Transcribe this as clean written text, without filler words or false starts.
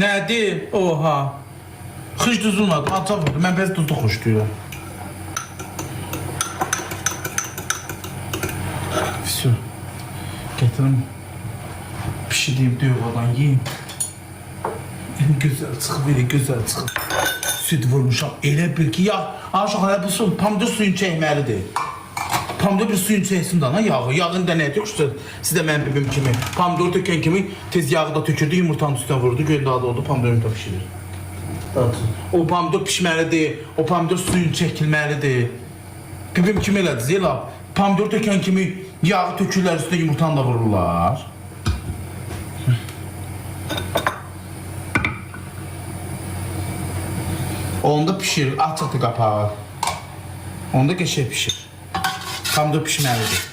Nədir? Oha. Xış düzülmədi, alça vurdu. Mən bəzi duzlu xoş deyirəm. Всё. Gətirim. Pişireyim dövradan yiyeyim. Gözəl çıxıb, gözəl çıxıb. Süt vurmuşam. Elə bil ki, ya aşağı bu su, pomidor suyunu çəkməlidir. Pomidor bir suyunu çəksin dana yağı. Yağın da nə tökürsə, siz də mənim bibim kimi. Pomidor tökən kimi tez yağı da tökürdü, yumurtanın üstünə vurdu, göl dadı oldu, pomidor yumurta pişirir. O pomidor pişməlidir, o pomidor suyunu çəkilməlidir. Bibim kimi elədir, Zeyla. Pomidor tökən kimi yağı tökürlər, üstünə yumurtanı da vururlar. Onda pişir, açıqdır qapağı. Onda qəşəng pişir. Pomidor pişməlidir.